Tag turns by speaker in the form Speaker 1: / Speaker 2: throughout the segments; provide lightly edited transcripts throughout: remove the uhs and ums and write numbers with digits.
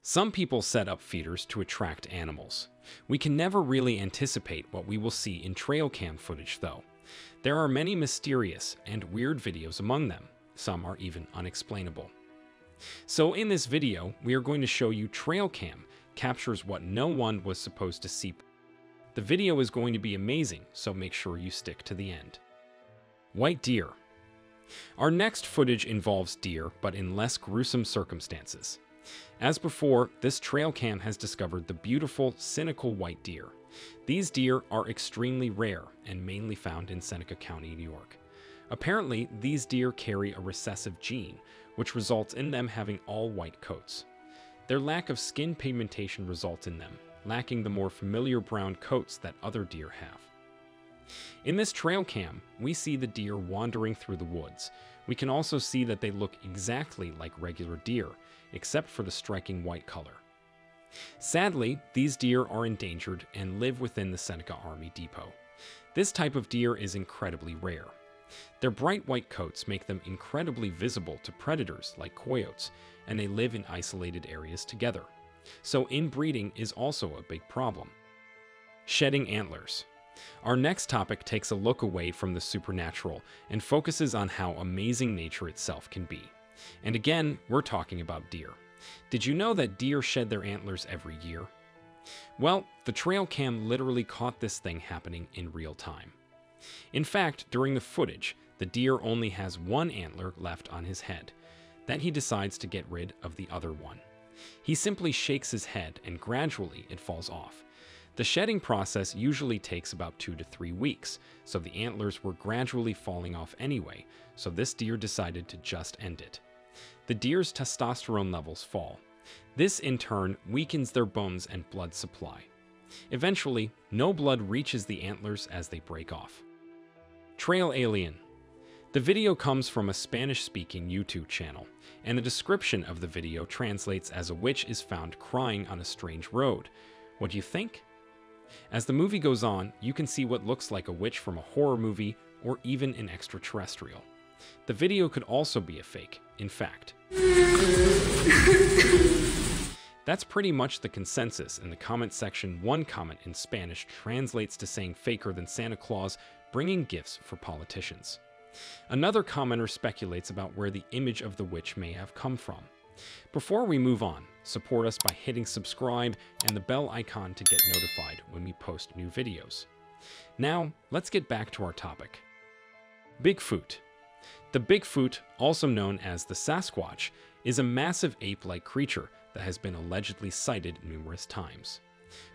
Speaker 1: Some people set up feeders to attract animals. We can never really anticipate what we will see in trail cam footage though. There are many mysterious and weird videos among them. Some are even unexplainable. So in this video, we are going to show you trail cam captures what no one was supposed to see. The video is going to be amazing, so make sure you stick to the end. White deer. Our next footage involves deer, but in less gruesome circumstances. As before, this trail cam has discovered the beautiful, cynical white deer. These deer are extremely rare and mainly found in Seneca County, New York. Apparently, these deer carry a recessive gene, which results in them having all white coats. Their lack of skin pigmentation results in them lacking the more familiar brown coats that other deer have. In this trail cam, we see the deer wandering through the woods. We can also see that they look exactly like regular deer, except for the striking white color. Sadly, these deer are endangered and live within the Seneca Army Depot. This type of deer is incredibly rare. Their bright white coats make them incredibly visible to predators like coyotes, and they live in isolated areas together. So inbreeding is also a big problem. Shedding antlers. Our next topic takes a look away from the supernatural and focuses on how amazing nature itself can be. And again, we're talking about deer. Did you know that deer shed their antlers every year? Well, the trail cam literally caught this thing happening in real time. In fact, during the footage, the deer only has one antler left on his head. Then he decides to get rid of the other one. He simply shakes his head and gradually it falls off. The shedding process usually takes about 2 to 3 weeks, so the antlers were gradually falling off anyway, so this deer decided to just end it. The deer's testosterone levels fall. This in turn weakens their bones and blood supply. Eventually, no blood reaches the antlers as they break off. Trail alien. The video comes from a Spanish-speaking YouTube channel, and the description of the video translates as a witch is found crying on a strange road. What do you think? As the movie goes on, you can see what looks like a witch from a horror movie or even an extraterrestrial. The video could also be a fake, in fact. That's pretty much the consensus in the comment section. One comment in Spanish translates to saying faker than Santa Claus bringing gifts for politicians. Another commenter speculates about where the image of the witch may have come from. Before we move on, support us by hitting subscribe and the bell icon to get notified when we post new videos. Now, let's get back to our topic. Bigfoot. The Bigfoot, also known as the Sasquatch, is a massive ape-like creature that has been allegedly sighted numerous times.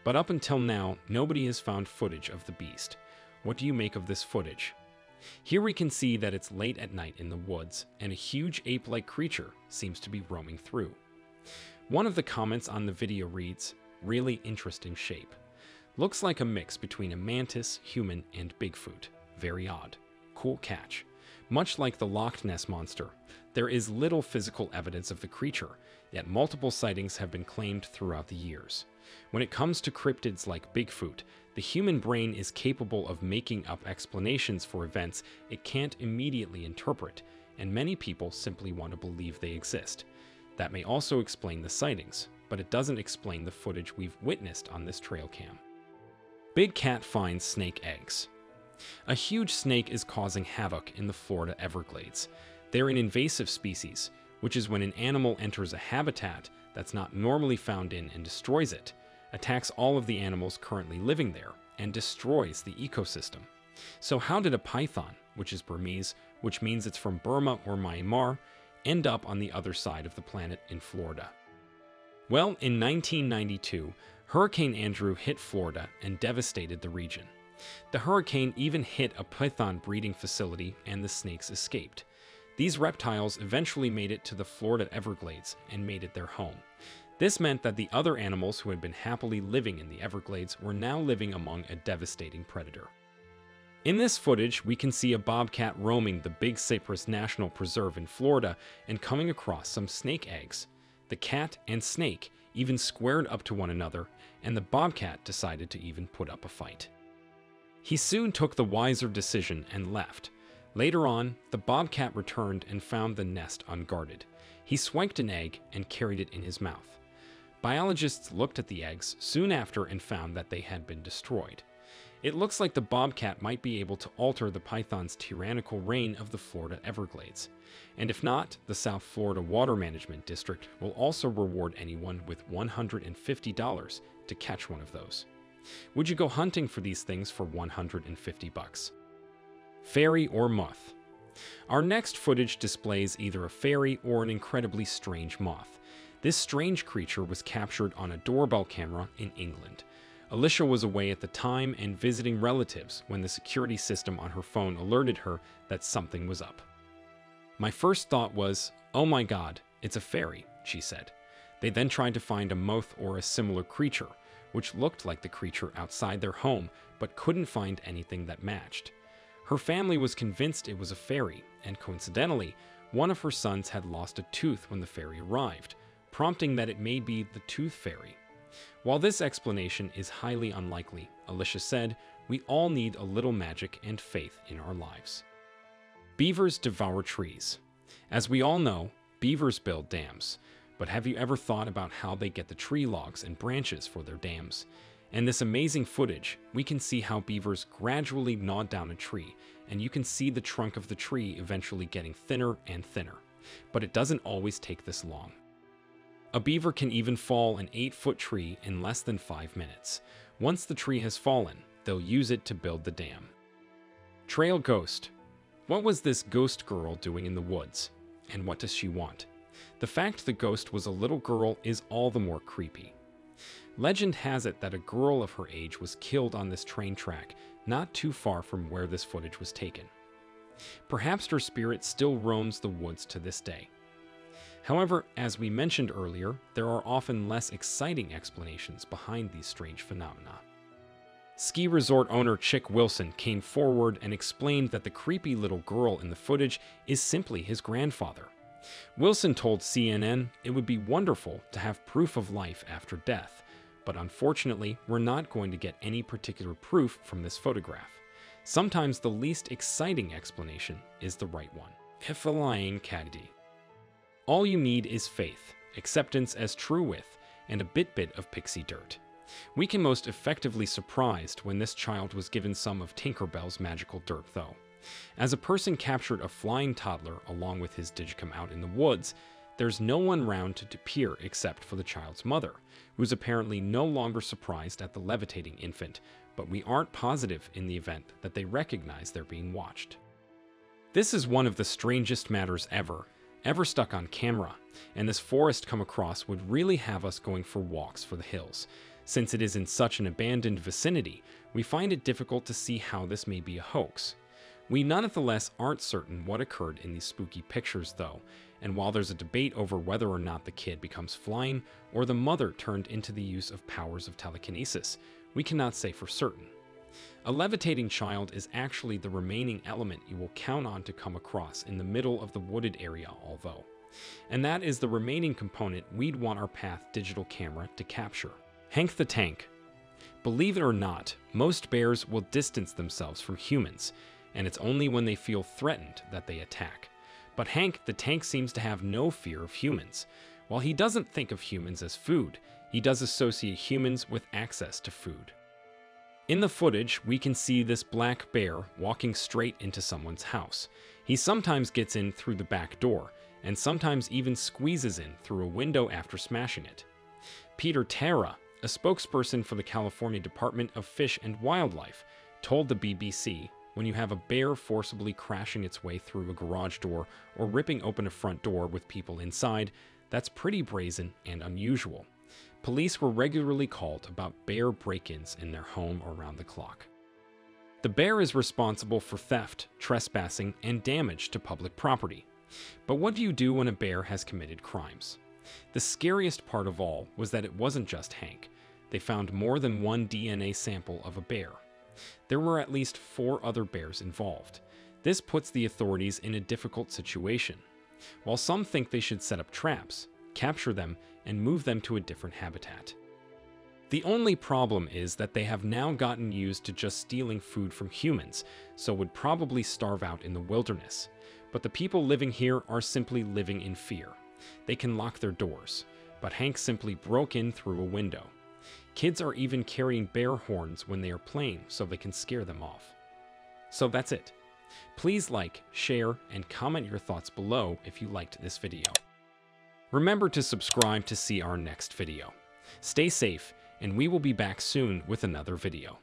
Speaker 1: But up until now, nobody has found footage of the beast. What do you make of this footage? Here we can see that it's late at night in the woods, and a huge ape-like creature seems to be roaming through. One of the comments on the video reads, "Really interesting shape. Looks like a mix between a mantis, human, and Bigfoot. Very odd. Cool catch." Much like the Loch Ness Monster, there is little physical evidence of the creature, yet multiple sightings have been claimed throughout the years. When it comes to cryptids like Bigfoot, the human brain is capable of making up explanations for events it can't immediately interpret, and many people simply want to believe they exist. That may also explain the sightings, but it doesn't explain the footage we've witnessed on this trail cam. Big cat finds snake eggs. A huge snake is causing havoc in the Florida Everglades. They're an invasive species, which is when an animal enters a habitat that's not normally found in and destroys it, attacks all of the animals currently living there, and destroys the ecosystem. So how did a python, which is Burmese, which means it's from Burma or Myanmar, end up on the other side of the planet in Florida? Well, in 1992, Hurricane Andrew hit Florida and devastated the region. The hurricane even hit a python breeding facility and the snakes escaped. These reptiles eventually made it to the Florida Everglades and made it their home. This meant that the other animals who had been happily living in the Everglades were now living among a devastating predator. In this footage, we can see a bobcat roaming the Big Cypress National Preserve in Florida and coming across some snake eggs. The cat and snake even squared up to one another, and the bobcat decided to even put up a fight. He soon took the wiser decision and left. Later on, the bobcat returned and found the nest unguarded. He swiped an egg and carried it in his mouth. Biologists looked at the eggs soon after and found that they had been destroyed. It looks like the bobcat might be able to alter the python's tyrannical reign of the Florida Everglades. And if not, the South Florida Water Management District will also reward anyone with $150 to catch one of those. Would you go hunting for these things for $150? Fairy or moth? Our next footage displays either a fairy or an incredibly strange moth. This strange creature was captured on a doorbell camera in England. Alicia was away at the time and visiting relatives when the security system on her phone alerted her that something was up. My first thought was, "Oh my God, it's a fairy," she said. They then tried to find a moth or a similar creature, which looked like the creature outside their home, but couldn't find anything that matched. Her family was convinced it was a fairy, and coincidentally, one of her sons had lost a tooth when the fairy arrived, prompting that it may be the tooth fairy. While this explanation is highly unlikely, Alicia said, we all need a little magic and faith in our lives. Beavers devour trees. As we all know, beavers build dams, but have you ever thought about how they get the tree logs and branches for their dams? In this amazing footage, we can see how beavers gradually gnaw down a tree, and you can see the trunk of the tree eventually getting thinner and thinner. But it doesn't always take this long. A beaver can even fall an 8-foot tree in less than 5 minutes. Once the tree has fallen, they'll use it to build the dam. Trail ghost. What was this ghost girl doing in the woods? And what does she want? The fact the ghost was a little girl is all the more creepy. Legend has it that a girl of her age was killed on this train track, not too far from where this footage was taken. Perhaps her spirit still roams the woods to this day. However, as we mentioned earlier, there are often less exciting explanations behind these strange phenomena. Ski resort owner Chick Wilson came forward and explained that the creepy little girl in the footage is simply his grandfather. Wilson told CNN it would be wonderful to have proof of life after death, but unfortunately, we're not going to get any particular proof from this photograph. Sometimes the least exciting explanation is the right one. Hifalaying Kadidi. All you need is faith, acceptance as true with, and a bit of pixie dirt. We can most effectively surprised when this child was given some of Tinkerbell's magical dirt, though. As a person captured a flying toddler along with his digicum out in the woods, there's no one round to peer except for the child's mother, who's apparently no longer surprised at the levitating infant, but we aren't positive in the event that they recognize they're being watched. This is one of the strangest matters ever stuck on camera, and this forest come across would really have us going for walks for the hills. Since it is in such an abandoned vicinity, we find it difficult to see how this may be a hoax. We nonetheless aren't certain what occurred in these spooky pictures though, and while there's a debate over whether or not the kid becomes flying or the mother turned into the use of powers of telekinesis, we cannot say for certain. A levitating child is actually the remaining element you will count on to come across in the middle of the wooded area, although. And that is the remaining component we'd want our Path digital camera to capture. Hank the Tank. Believe it or not, most bears will distance themselves from humans, and it's only when they feel threatened that they attack. But Hank the Tank seems to have no fear of humans. While he doesn't think of humans as food, he does associate humans with access to food. In the footage, we can see this black bear walking straight into someone's house. He sometimes gets in through the back door, and sometimes even squeezes in through a window after smashing it. Peter Terra, a spokesperson for the California Department of Fish and Wildlife, told the BBC, when you have a bear forcibly crashing its way through a garage door or ripping open a front door with people inside, that's pretty brazen and unusual. Police were regularly called about bear break-ins in their home around the clock. The bear is responsible for theft, trespassing, and damage to public property. But what do you do when a bear has committed crimes? The scariest part of all was that it wasn't just Hank. They found more than one DNA sample of a bear. There were at least 4 other bears involved. This puts the authorities in a difficult situation. While some think they should set up traps, capture them, and move them to a different habitat. The only problem is that they have now gotten used to just stealing food from humans, so would probably starve out in the wilderness. But the people living here are simply living in fear. They can lock their doors, but but Hank simply broke in through a window. Kids are even carrying bear horns when they are playing so they can scare them off. So that's it. Please like, share, and comment your thoughts below if you liked this video. Remember to subscribe to see our next video. Stay safe, and we will be back soon with another video.